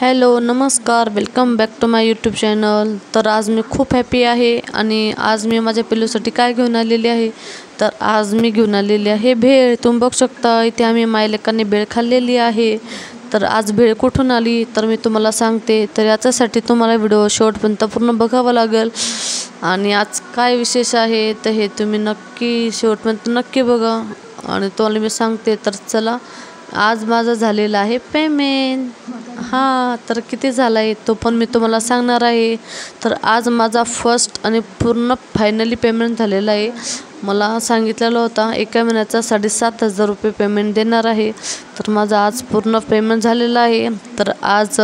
Hello नमस्कार, welcome back to my YouTube channel. तर आज मी खूप हॅपी आहे आणि आज मी माझ्या पिल्लूसाठी काय घेऊन आलेली आहे, तर आज मी घेऊन आलेली आहे भेळ। तुम्ही बघू शकता इथे आम्ही मायलेकांनी भेळ खाल्लेली आहे। तर आज भेळ कुठून आली तर मी तुम्हाला सांगते। तर याच्यासाठी तुम्हाला व्हिडिओ शेवटपर्यंत पूर्ण बघावा लागेल आणि आज काय विशेष आहे तर हे तुम्ही नक्की शेवटपर्यंत नक्की बघा आणि तुम्हाला मी सांगते। तर चला, आज माझा झालेला आहे पेमेंट। तर किती झाला आहे तो पण मी तुम्हाला सांगणार आहे। तर आज माझा फर्स्ट आणि पूर्ण फायनली पेमेंट झालेला आहे। मला सांगितलेलं होता एका महिन्याचा 7,500 रुपये पेमेंट देणार आहे। तर माझा आज पूर्ण पेमेंट झालेला आहे। तर आज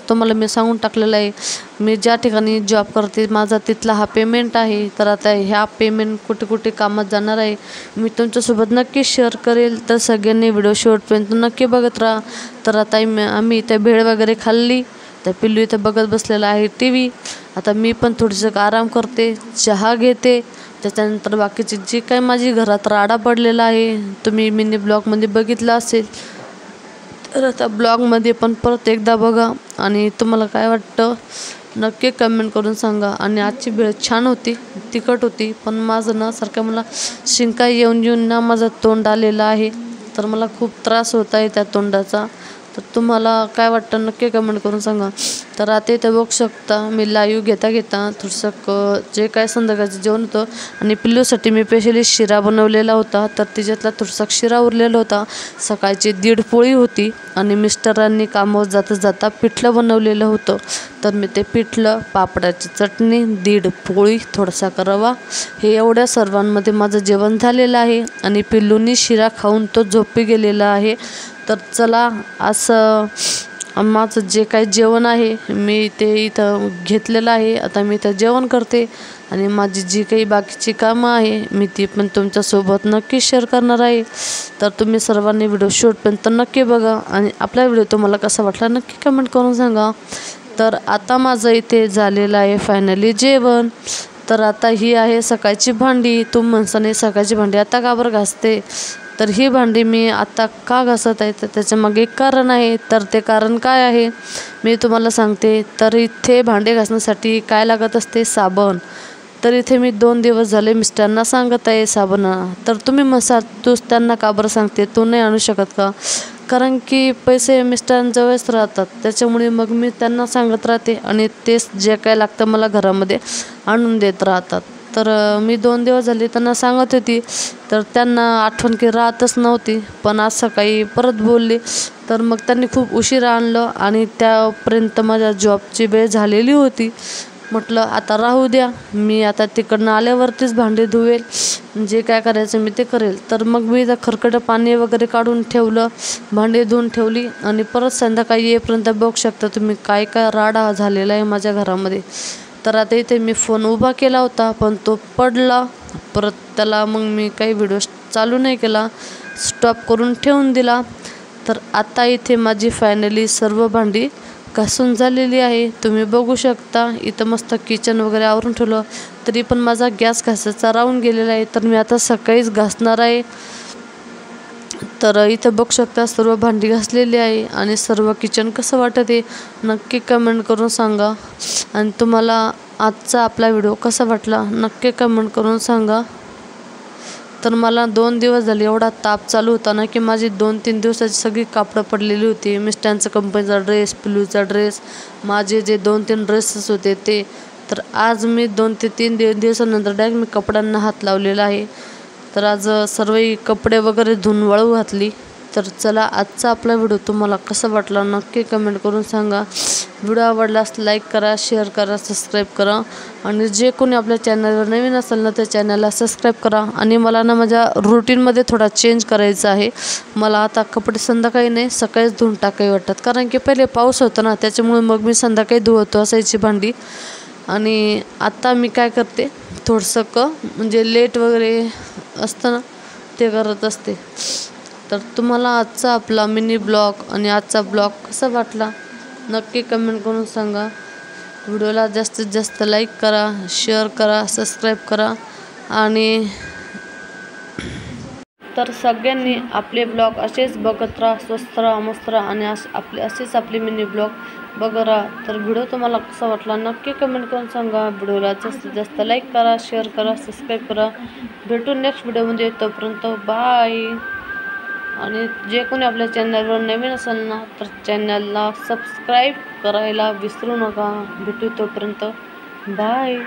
तुम्हाला मी सांगून टाकलेलं आहे, मी ज्या ठिकाणी जॉब करते माझा तिथला हा पेमेंट आहे। तर आता ह्या पेमेंट कुठे कुठे कामात जाणार आहे मी तुमच्यासोबत नक्की शेअर करेल। तर सगळ्यांनी व्हिडिओ शेवटपर्यंत नक्की बघत राहा। तर आता आम्ही इथे भेळ वगैरे खाल्ली, तर पिल्लू इथे बघत बसलेला आहे TV। आता मी पण थोडंसं आराम करते, चहा घेते, त्याच्यानंतर बाकीची जी काही माझी घरात राडा पडलेला आहे तुम्ही मिनी ब्लॉगमध्ये बघितला असेल, तर आता ब्लॉगमध्ये पण परत एकदा बघा आणि तुम्हाला काय वाटतं नक्की कमेंट करून सांगा। आणि आजची भेळ छान होती, तिखट होती, पण माझं ना सारखं मला शिंका येऊन ना माझं तोंड आलेलं आहे। तर मला खूप त्रास होत आहे त्या तोंडाचा। तर तुम्हाला काय वाटतं नक्की कमेंट करून सांगा। तर आता इथे बघू शकता मी लाईव्ह घेता थोडंसं जे काय संध्याकाळचं जेवण होतं आणि पिल्लूसाठी मी स्पेशली शिरा बनवलेला होता। तर तिच्यातला थोडासा शिरा उरलेला होता। सकाळची 1.5 पोळी होती आणि मिस्टरांनी कामावर जाता पिठलं बनवलेलं होतं। तर मी ते पिठलं, पापडाची चटणी, 1.5 पोळी, थोडासा रवा, हे एवढ्या सर्वांमध्ये माझं जेवण झालेलं आहे आणि पिल्लूनी शिरा खाऊन तो झोपी गेलेला आहे। तर चला, असं माझं जे काही जेवण आहे मी ते इथं घेतलेलं आहे। आता मी इथं जेवण करते आणि माझी जी काही बाकीची कामं आहे मी ती पण तुमच्यासोबत नक्की शेअर करणार आहे। तर तुम्ही सर्वांनी व्हिडिओ शेवटपर्यंत नक्की बघा आणि आपला व्हिडिओ तुम्हाला कसा वाटला नक्की कमेंट करून सांगा। तर आता माझं इथे झालेलं आहे फायनली जेवण। तर आता ही आहे सकाळची भांडी। तुम्ही म्हणसाने सकाळची भांडी आता का बरं घासते, तर ही भांडी मी आता का घासत आहे तर त्याच्यामागे एक कारण आहे। तर ते कारण काय आहे मी तुम्हाला सांगते। तर इथे भांडे घासण्यासाठी काय लागत असते, साबण। तर इथे मी 2 दिवस झाले मिस्टरांना सांगत आहे साबण आणा। तर तुम्ही म्हणसाल तूच त्यांना का बरं सांगते, तू नाही आणू शकत का? कारण की पैसे मिस्टरांजवळच राहतात, त्याच्यामुळे मग मी त्यांना सांगत राहते आणि तेच जे काय लागतं मला घरामध्ये आणून देत राहतात। तर मी 2 दिवस झाले त्यांना सांगत होती, तर त्यांना आठवण की राहतच नव्हती। पण आज सकाळी परत बोलले, तर मग त्यांनी खूप उशिरा आणलं आणि त्यापर्यंत माझ्या जॉबची वेळ झालेली होती। म्हटलं आता राहू द्या, मी आता तिकडनं आल्यावरतीच भांडे धुवेल, जे काय करायचं मी ते करेल। तर मग मी इथं खरकटं पाणी वगैरे काढून ठेवलं, भांडे धुवून ठेवली आणि परत संध्याकाळी येईपर्यंत बघू शकता तुम्ही काय काय राडा झालेला आहे माझ्या घरामध्ये। तर आता इथे मी फोन उभा केला होता पण तो पडला, परत त्याला मग मी काही व्हिडिओ चालू नाही केला, स्टॉप करून ठेवून दिला। तर आता इथे माझी फायनली सर्व भांडी घासून झालेली आहे। तुम्ही बघू शकता इथं मस्त किचन वगैरे आवरून ठेवलं, तरी पण माझा गॅस घासायचा राहून गेलेला आहे। तर मी आता सकाळीच घासणार आहे। तर इथं बघू शकता सर्व भांडी घासलेली आहे आणि सर्व किचन कसं वाटत आहे नक्की कमेंट करून सांगा। आणि तुम्हाला आजचा आपला व्हिडिओ कसा वाटला नक्की कमेंट करून सांगा। तर मला 2 दिवस झाले एवढा ताप चालू होता ना की माझी 2-3 दिवसाची सगळी कापडं पडलेली होती। मिस्टरांचा कंपनीचा ड्रेस, पिल्लूचा ड्रेस, माझे जे 2-3 ड्रेसेस होते ते। तर आज मी 2 ते 3 दिवसानंतर डायरेक्ट मी कपड्यांना हात लावलेला आहे। तर आज सर्व कपडे वगैरे धुवून वाळू घातली। तर चला, आजचा आपला व्हिडिओ तुम्हाला कसा वाटला नक्की कमेंट करून सांगा। व्हिडिओ आवडल्यास लाईक करा, शेअर करा, सबस्क्राईब करा आणि जे कोणी आपल्या चॅनलवर नवीन असेल ना त्या चॅनलला सबस्क्राईब करा। आणि मला ना माझ्या रुटीनमध्ये थोडा चेंज करायचा आहे। मला आता कपडे संध्याकाळी नाही सकाळीच धुवून टाकावी वाटतात, कारण की पहिले पाऊस होता ना त्याच्यामुळे मग मी संध्याकाळी धुवत असायची भांडी। आणि आता मी काय करते थोडंसं म्हणजे लेट वगैरे असतं ना ते करत असते। तर तुम्हाला आजचा आपला मिनी ब्लॉग आणि आजचा ब्लॉग कसा वाटला नक्की कमेंट करून सांगा। व्हिडिओला जास्तीत जास्त लाईक करा, शेअर करा, सबस्क्राईब करा आणि तर सगळ्यांनी आपले ब्लॉग असेच बघत राहा, स्वस्त राहा, मस्त राहा आणि असेच आपले मिनी ब्लॉग बघत राहा. तर व्हिडिओ तुम्हाला कसा वाटला नक्की कमेंट करून सांगा. व्हिडिओला जास्तीत जास्त लाईक करा, शेअर करा, सबस्क्राईब करा. भेटू नेक्स्ट व्हिडिओमध्ये. तोपर्यंत बाय. आणि जे कोणी आपल्या चॅनलवर नवीन असेल ना तर चॅनलला सबस्क्राईब करायला विसरू नका. भेटू तोपर्यंत बाय.